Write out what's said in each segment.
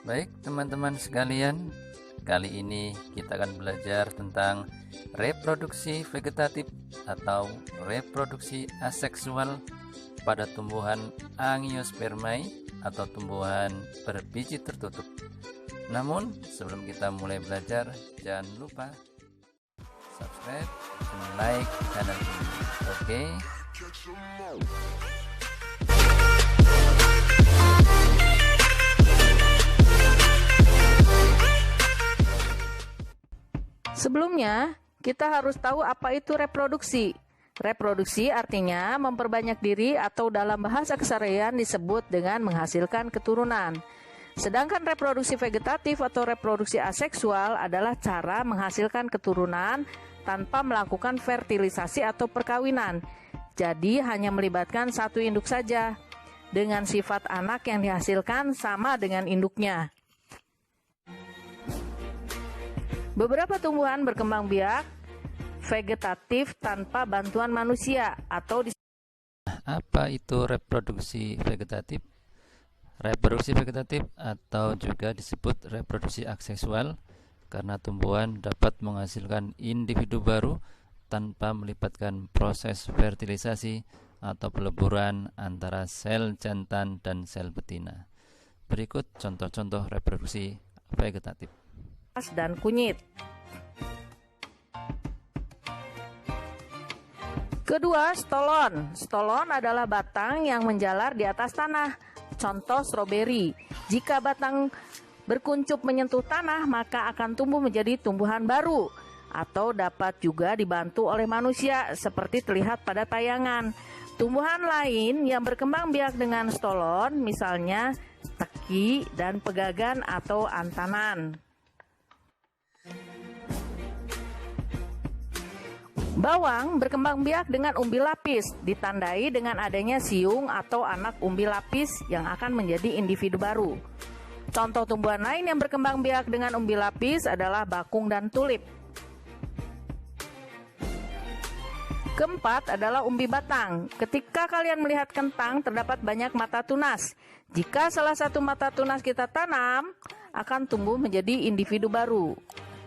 Baik teman-teman sekalian, kali ini kita akan belajar tentang reproduksi vegetatif atau reproduksi aseksual pada tumbuhan Angiospermae atau tumbuhan berbiji tertutup. Namun sebelum kita mulai belajar, jangan lupa subscribe dan like channel ini. Oke? Sebelumnya, kita harus tahu apa itu reproduksi. Reproduksi artinya memperbanyak diri atau dalam bahasa keseharian disebut dengan menghasilkan keturunan. Sedangkan reproduksi vegetatif atau reproduksi aseksual adalah cara menghasilkan keturunan tanpa melakukan fertilisasi atau perkawinan. Jadi hanya melibatkan satu induk saja, dengan sifat anak yang dihasilkan sama dengan induknya. Beberapa tumbuhan berkembang biak vegetatif tanpa bantuan manusia atau Apa itu reproduksi vegetatif? Reproduksi vegetatif atau juga disebut reproduksi aseksual karena tumbuhan dapat menghasilkan individu baru tanpa melibatkan proses fertilisasi atau peleburan antara sel jantan dan sel betina. Berikut contoh-contoh reproduksi vegetatif. dan kunyit. Kedua, stolon. Stolon adalah batang yang menjalar di atas tanah. Contoh stroberi. Jika batang berkuncup menyentuh tanah, maka akan tumbuh menjadi tumbuhan baru atau dapat juga dibantu oleh manusia seperti terlihat pada tayangan. Tumbuhan lain yang berkembang biak dengan stolon misalnya teki dan pegagan atau antanan. Bawang berkembang biak dengan umbi lapis, ditandai dengan adanya siung atau anak umbi lapis yang akan menjadi individu baru. Contoh tumbuhan lain yang berkembang biak dengan umbi lapis adalah bakung dan tulip. Keempat adalah umbi batang. Ketika kalian melihat kentang, terdapat banyak mata tunas. Jika salah satu mata tunas kita tanam, akan tumbuh menjadi individu baru.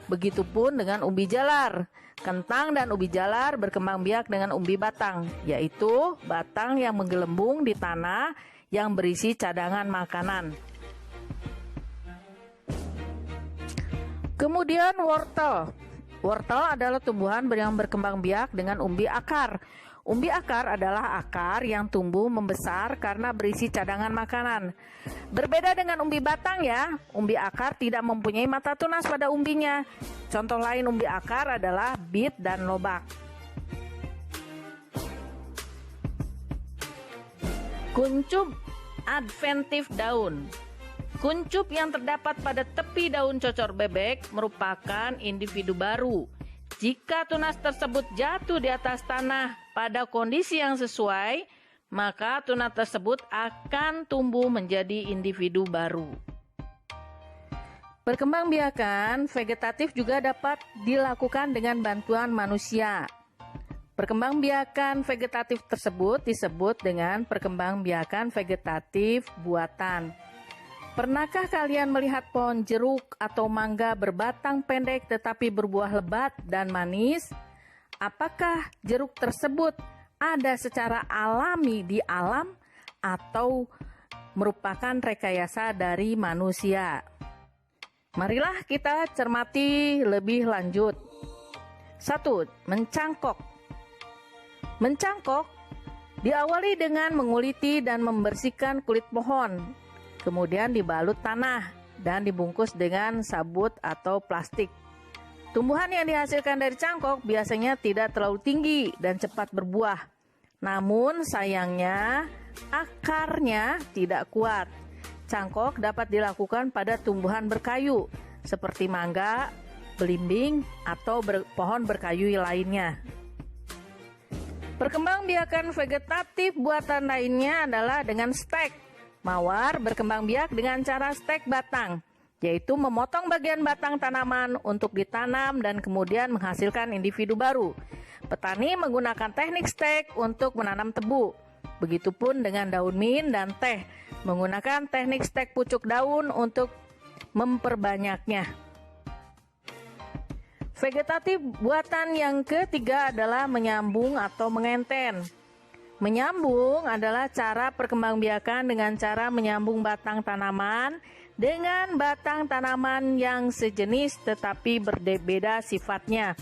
Begitupun dengan umbi jalar. Kentang dan umbi jalar berkembang biak dengan umbi batang, yaitu batang yang menggelembung di tanah yang berisi cadangan makanan. Kemudian wortel. Wortel adalah tumbuhan yang berkembang biak dengan umbi akar. Umbi akar adalah akar yang tumbuh membesar karena berisi cadangan makanan. Berbeda dengan umbi batang ya, umbi akar tidak mempunyai mata tunas pada umbinya. Contoh lain umbi akar adalah bit dan lobak. Kuncup adventif daun. Kuncup yang terdapat pada tepi daun cocor bebek merupakan individu baru. Jika tunas tersebut jatuh di atas tanah pada kondisi yang sesuai, maka tunas tersebut akan tumbuh menjadi individu baru. Perkembangbiakan vegetatif juga dapat dilakukan dengan bantuan manusia. Perkembangbiakan vegetatif tersebut disebut dengan perkembangbiakan vegetatif buatan. Pernahkah kalian melihat pohon jeruk atau mangga berbatang pendek tetapi berbuah lebat dan manis? Apakah jeruk tersebut ada secara alami di alam atau merupakan rekayasa dari manusia? Marilah kita cermati lebih lanjut. 1. Mencangkok. Mencangkok diawali dengan menguliti dan membersihkan kulit pohon. Kemudian dibalut tanah dan dibungkus dengan sabut atau plastik. Tumbuhan yang dihasilkan dari cangkok biasanya tidak terlalu tinggi dan cepat berbuah. Namun sayangnya akarnya tidak kuat. Cangkok dapat dilakukan pada tumbuhan berkayu seperti mangga, belimbing, atau pohon berkayu lainnya. Perkembangbiakan vegetatif buatan lainnya adalah dengan stek. Mawar berkembang biak dengan cara stek batang, yaitu memotong bagian batang tanaman untuk ditanam dan kemudian menghasilkan individu baru. Petani menggunakan teknik stek untuk menanam tebu. Begitupun dengan daun mint dan teh, menggunakan teknik stek pucuk daun untuk memperbanyaknya. Vegetatif buatan yang ketiga adalah menyambung atau mengenten. Menyambung adalah cara perkembangbiakan dengan cara menyambung batang tanaman dengan batang tanaman yang sejenis tetapi berbeda sifatnya.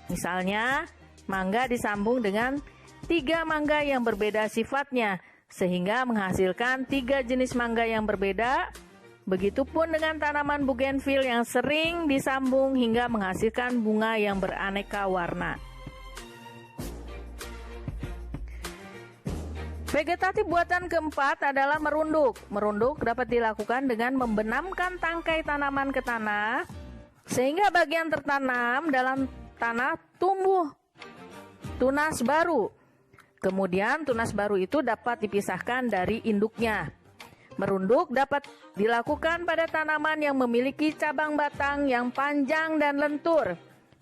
Misalnya, mangga disambung dengan 3 mangga yang berbeda sifatnya, sehingga menghasilkan 3 jenis mangga yang berbeda. Begitupun dengan tanaman bougainville yang sering disambung hingga menghasilkan bunga yang beraneka warna. Vegetatif buatan keempat adalah merunduk. Merunduk dapat dilakukan dengan membenamkan tangkai tanaman ke tanah, sehingga bagian tertanam dalam tanah tumbuh tunas baru. Kemudian tunas baru itu dapat dipisahkan dari induknya. Merunduk dapat dilakukan pada tanaman yang memiliki cabang batang yang panjang dan lentur,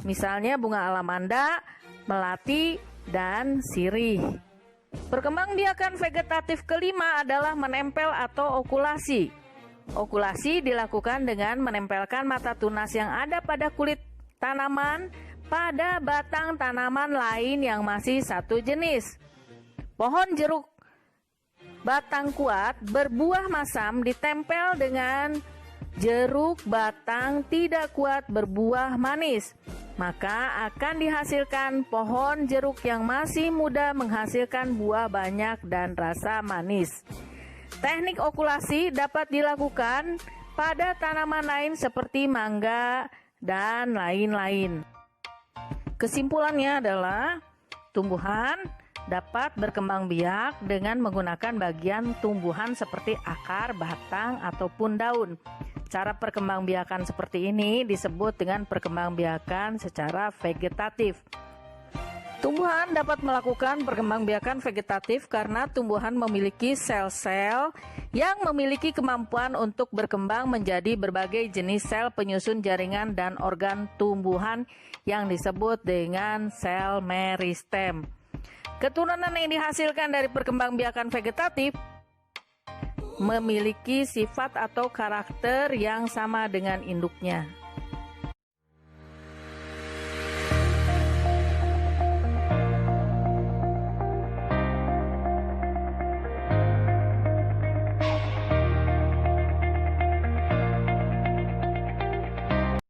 misalnya bunga alamanda, melati, dan sirih. Perkembangbiakan vegetatif kelima adalah menempel atau okulasi. Okulasi dilakukan dengan menempelkan mata tunas yang ada pada kulit tanaman pada batang tanaman lain yang masih satu jenis. Pohon jeruk batang kuat berbuah masam ditempel dengan jeruk batang tidak kuat berbuah manis, maka akan dihasilkan pohon jeruk yang masih muda menghasilkan buah banyak dan rasa manis. Teknik okulasi dapat dilakukan pada tanaman lain seperti mangga dan lain-lain. Kesimpulannya adalah tumbuhan dapat berkembang biak dengan menggunakan bagian tumbuhan seperti akar, batang, ataupun daun. Cara perkembangbiakan seperti ini disebut dengan perkembangbiakan secara vegetatif. Tumbuhan dapat melakukan perkembangbiakan vegetatif karena tumbuhan memiliki sel-sel yang memiliki kemampuan untuk berkembang menjadi berbagai jenis sel penyusun jaringan dan organ tumbuhan yang disebut dengan sel meristem. Keturunan yang dihasilkan dari perkembangbiakan vegetatif memiliki sifat atau karakter yang sama dengan induknya.